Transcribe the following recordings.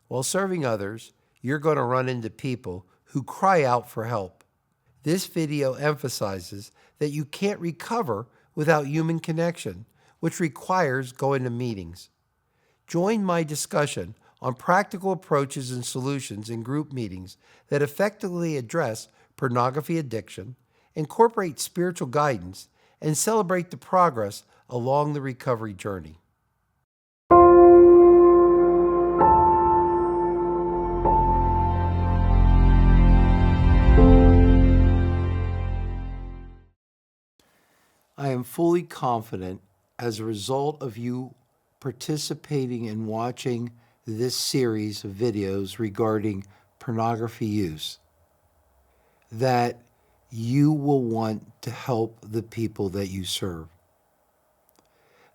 While serving others, you're going to run into people who cry out for help. This video emphasizes that you can't recover without human connection, which requires going to meetings. Join my discussion on practical approaches and solutions in group meetings that effectively address pornography addiction, incorporate spiritual guidance, and celebrate the progress along the recovery journey. I am fully confident, as a result of you participating and watching this series of videos regarding pornography use, that you will want to help the people that you serve.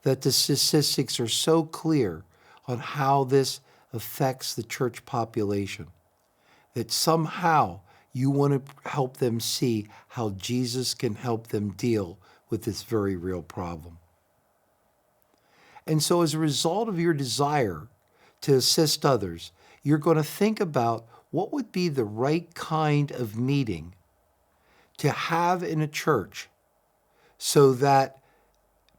That the statistics are so clear on how this affects the church population, that somehow you want to help them see how Jesus can help them deal with this very real problem. And so as a result of your desire to assist others, you're going to think about what would be the right kind of meeting to have in a church so that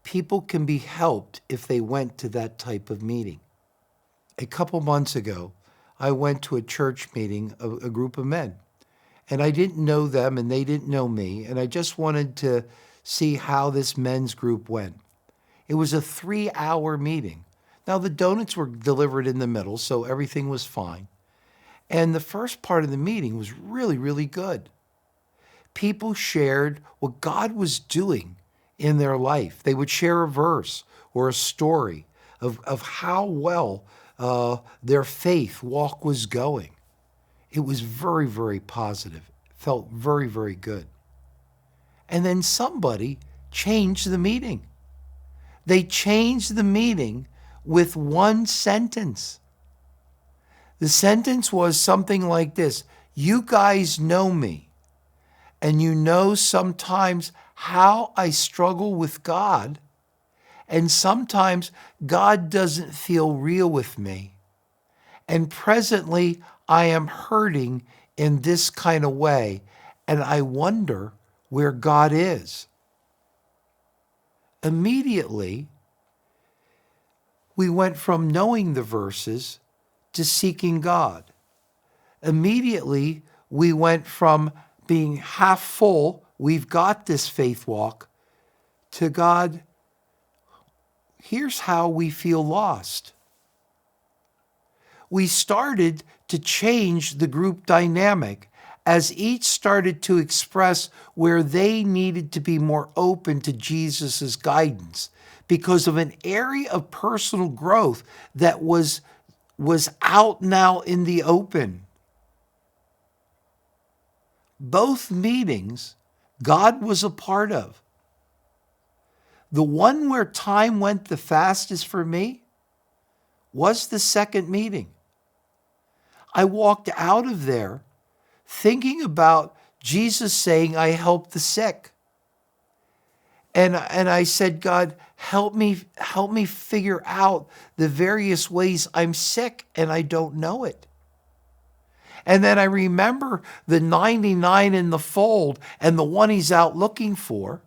people can be helped if they went to that type of meeting. A couple months ago, I went to a church meeting, a group of men, and I didn't know them and they didn't know me, and I just wanted to see how this men's group went. It was a 3-hour meeting. Now, the donuts were delivered in the middle, so everything was fine. And the first part of the meeting was really, really good. People shared what God was doing in their life. They would share a verse or a story of how well their faith walk was going. It was very, very positive. It felt very, very good. And then somebody changed the meeting. They changed the meeting with one sentence. The sentence was something like this: you guys know me, and you know sometimes how I struggle with God, and sometimes God doesn't feel real with me. And presently I am hurting in this kind of way, and I wonder where God is. Immediately, we went from knowing the verses to seeking God. Immediately, we went from being half full, we've got this faith walk, to God, here's how we feel lost. We started to change the group dynamic as each started to express where they needed to be more open to Jesus' guidance because of an area of personal growth that was out now in the open. Both meetings God was a part of. The one where time went the fastest for me was the second meeting. I walked out of there thinking about Jesus saying, I help the sick. And I said, God, help me figure out the various ways I'm sick and I don't know it. And then I remember the 99 in the fold and the one he's out looking for.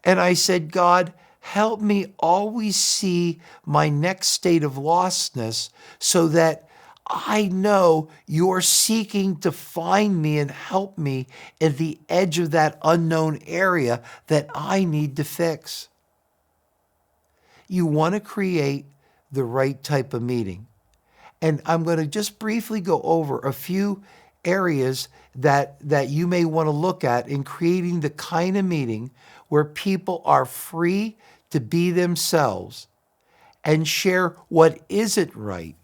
And I said, God, help me always see my next state of lostness so that I know you're seeking to find me and help me at the edge of that unknown area that I need to fix. You want to create the right type of meeting. And I'm going to just briefly go over a few areas that you may want to look at in creating the kind of meeting where people are free to be themselves and share what isn't right,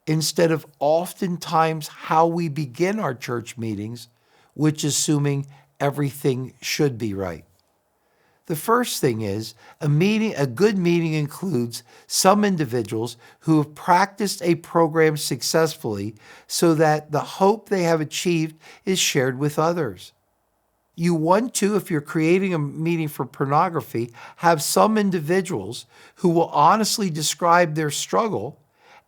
instead of oftentimes how we begin our church meetings, which assuming everything should be right. The first thing is a good meeting includes some individuals who have practiced a program successfully so that the hope they have achieved is shared with others. You want to, if you're creating a meeting for pornography, have some individuals who will honestly describe their struggle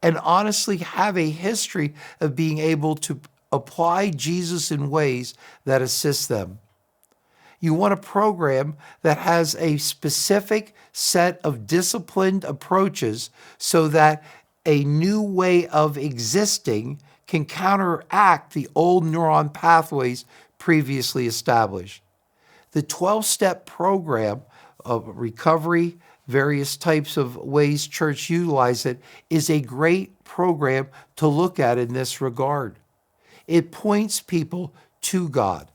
and honestly have a history of being able to apply Jesus in ways that assist them. You want a program that has a specific set of disciplined approaches so that a new way of existing can counteract the old neuron pathways previously established. The 12-step program of recovery, various types of ways church utilize it, is a great program to look at in this regard. It points people to God.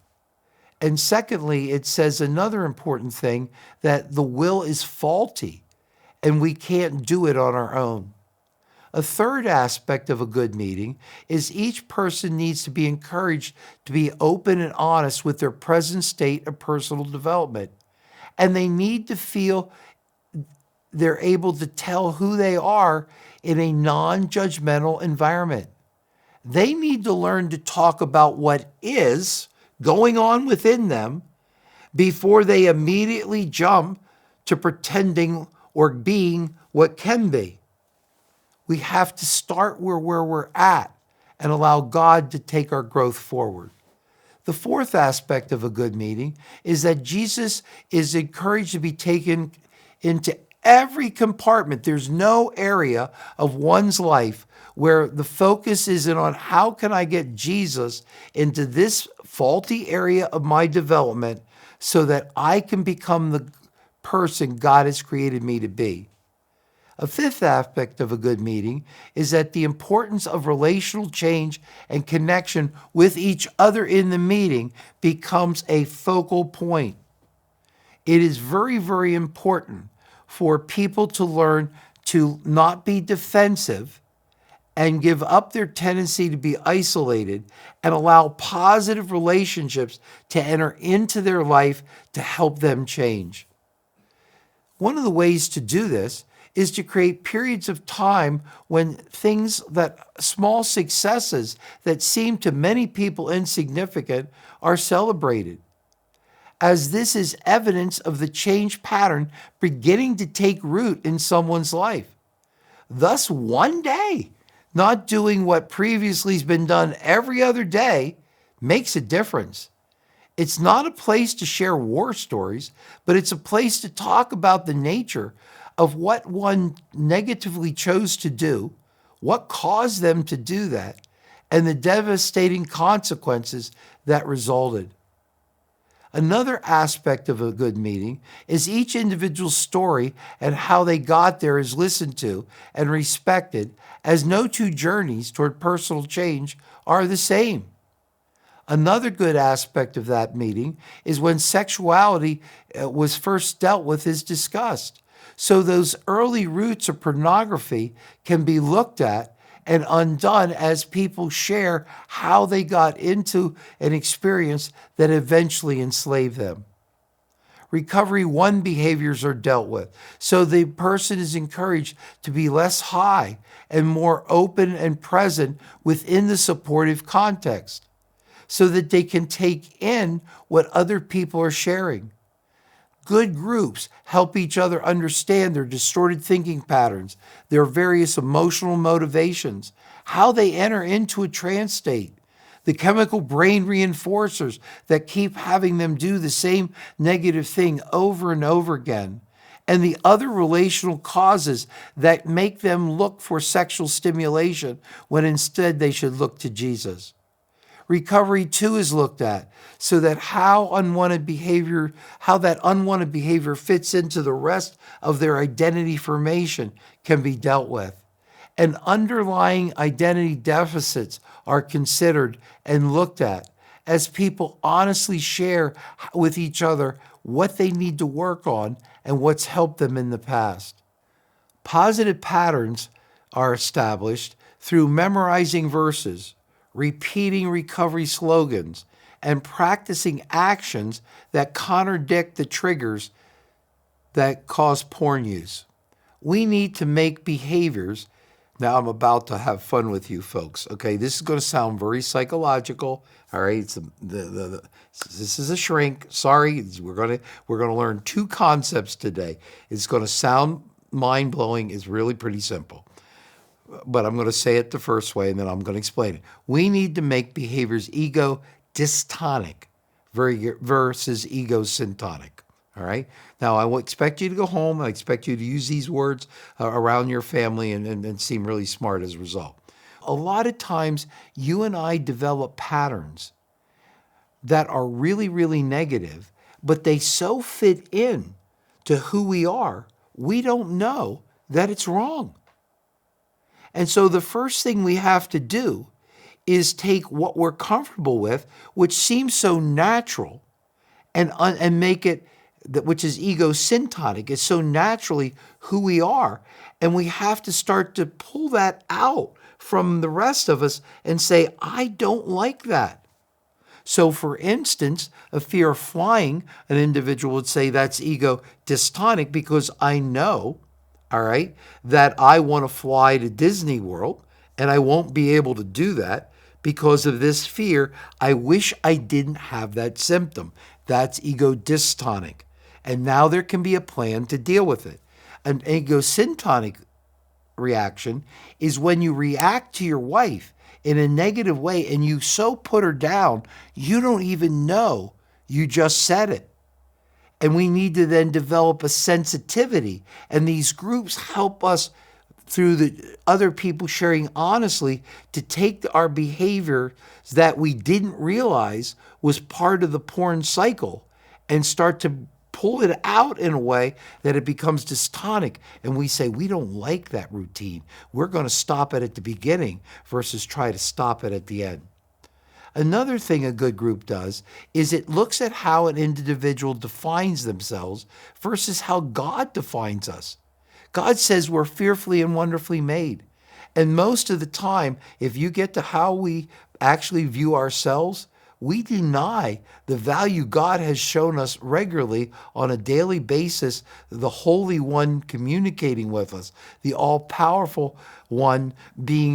And secondly, it says another important thing, that the will is faulty and we can't do it on our own. A third aspect of a good meeting is each person needs to be encouraged to be open and honest with their present state of personal development. And they need to feel they're able to tell who they are in a non-judgmental environment. They need to learn to talk about what is going on within them before they immediately jump to pretending or being what can be. We have to start where we're at and allow God to take our growth forward. The fourth aspect of a good meeting is that Jesus is encouraged to be taken into every compartment. There's no area of one's life where the focus isn't on how can I get Jesus into this faulty area of my development so that I can become the person God has created me to be. A fifth aspect of a good meeting is that the importance of relational change and connection with each other in the meeting becomes a focal point. It is very, very important for people to learn to not be defensive and give up their tendency to be isolated and allow positive relationships to enter into their life to help them change. One of the ways to do this is to create periods of time when small successes that seem to many people insignificant are celebrated, as this is evidence of the change pattern beginning to take root in someone's life. Thus, one day, not doing what previously has been done every other day, makes a difference. It's not a place to share war stories, but it's a place to talk about the nature of what one negatively chose to do, what caused them to do that, and the devastating consequences that resulted. Another aspect of a good meeting is each individual's story and how they got there is listened to and respected, as no two journeys toward personal change are the same. Another good aspect of that meeting is when sexuality was first dealt with is discussed. So those early roots of pornography can be looked at and undone as people share how they got into an experience that eventually enslaved them. Recovery 1 behaviors are dealt with, so the person is encouraged to be less high and more open and present within the supportive context, so that they can take in what other people are sharing. Good groups help each other understand their distorted thinking patterns, their various emotional motivations, how they enter into a trance state, the chemical brain reinforcers that keep having them do the same negative thing over and over again, and the other relational causes that make them look for sexual stimulation when instead they should look to Jesus. Recovery 2 is looked at so that how that unwanted behavior fits into the rest of their identity formation can be dealt with. And underlying identity deficits are considered and looked at as people honestly share with each other what they need to work on and what's helped them in the past. Positive patterns are established through memorizing verses, repeating recovery slogans, and practicing actions that contradict the triggers that cause porn use. We need to make behaviors. Now I'm about to have fun with you folks. Okay, this is going to sound very psychological. All right, this is a shrink. Sorry, we're going to learn 2 concepts today. It's going to sound mind-blowing. It's really pretty simple. but I'm going to say it the first way and then I'm going to explain it. We need to make behaviors ego dystonic versus ego syntonic. All right. Now, I will expect you to go home. I expect you to use these words around your family and seem really smart as a result. A lot of times, you and I develop patterns that are really, really negative, but they so fit in to who we are, we don't know that it's wrong. And so the first thing we have to do is take what we're comfortable with, which seems so natural, and make it, which is ego syntonic. It's so naturally who we are. And we have to start to pull that out from the rest of us and say, I don't like that. So for instance, a fear of flying, an individual would say that's ego dystonic because I know, all right, that I want to fly to Disney World and I won't be able to do that because of this fear. I wish I didn't have that symptom. That's ego dystonic. And now there can be a plan to deal with it. An ego syntonic reaction is when you react to your wife in a negative way and you so put her down, you don't even know you just said it. And we need to then develop a sensitivity. And these groups help us through the other people sharing honestly to take our behavior that we didn't realize was part of the porn cycle and start to pull it out in a way that it becomes dystonic. And we say, we don't like that routine. We're going to stop it at the beginning versus try to stop it at the end. Another thing a good group does is it looks at how an individual defines themselves versus how God defines us. God says we're fearfully and wonderfully made. And most of the time, if you get to how we actually view ourselves, we deny the value God has shown us regularly on a daily basis, the Holy One communicating with us, the all-powerful One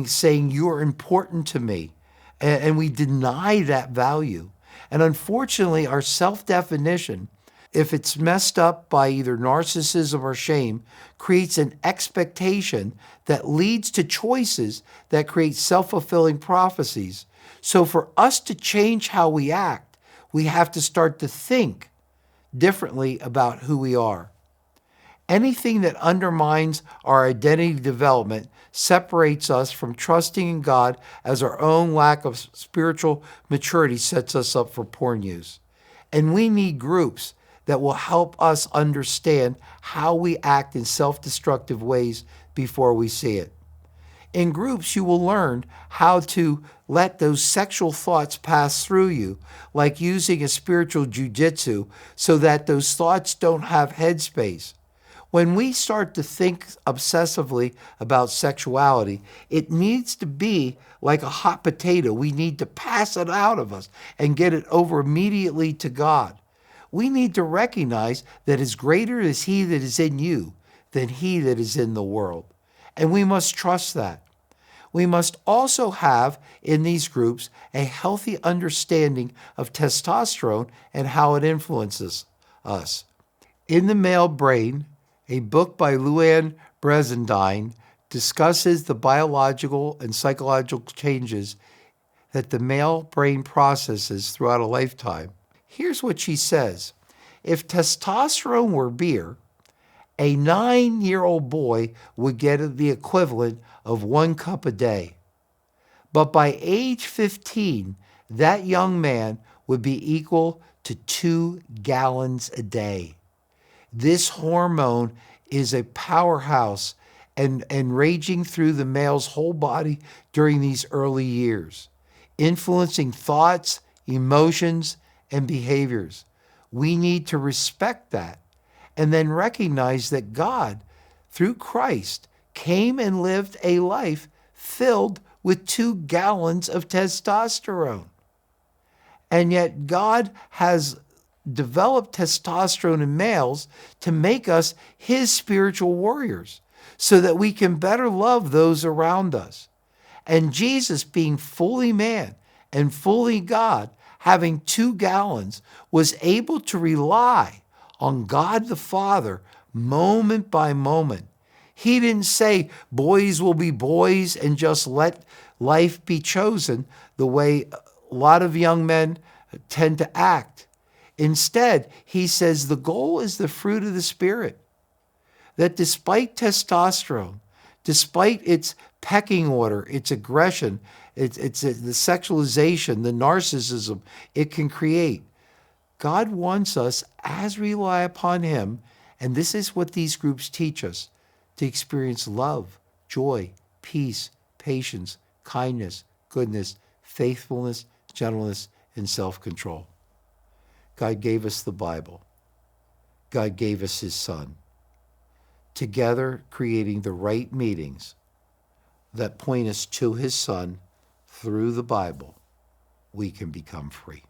saying, you're important to me. And we deny that value. And unfortunately, our self-definition, if it's messed up by either narcissism or shame, creates an expectation that leads to choices that create self-fulfilling prophecies. So for us to change how we act, we have to start to think differently about who we are. Anything that undermines our identity development separates us from trusting in God, as our own lack of spiritual maturity sets us up for porn use. And we need groups that will help us understand how we act in self-destructive ways before we see it. In groups, you will learn how to let those sexual thoughts pass through you, like using a spiritual jujitsu, so that those thoughts don't have headspace. When we start to think obsessively about sexuality, it needs to be like a hot potato. We need to pass it out of us and get it over immediately to God. We need to recognize that as greater is He that is in you than he that is in the world. And we must trust that. We must also have in these groups a healthy understanding of testosterone and how it influences us. In the Male Brain, a book by Luann Bresendine discusses the biological and psychological changes that the male brain processes throughout a lifetime. Here's what she says. If testosterone were beer, a 9-year-old boy would get the equivalent of 1 cup a day. But by age 15, that young man would be equal to 2 gallons a day. This hormone is a powerhouse and raging through the male's whole body during these early years, influencing thoughts, emotions, and behaviors. We need to respect that and then recognize that God, through Christ, came and lived a life filled with 2 gallons of testosterone. And yet God has developed testosterone in males to make us His spiritual warriors so that we can better love those around us. And Jesus, being fully man and fully God, having 2 gallons, was able to rely on God the Father moment by moment. He didn't say boys will be boys and just let life be chosen the way a lot of young men tend to act. Instead, he says the goal is the fruit of the Spirit. That despite testosterone, despite its pecking order, its aggression, it's the sexualization, the narcissism it can create, God wants us, as we rely upon him, and this is what these groups teach us, to experience love, joy, peace, patience, kindness, goodness, faithfulness, gentleness, and self-control. God gave us the Bible. God gave us his Son. Together, creating the right meetings that point us to his Son through the Bible, we can become free.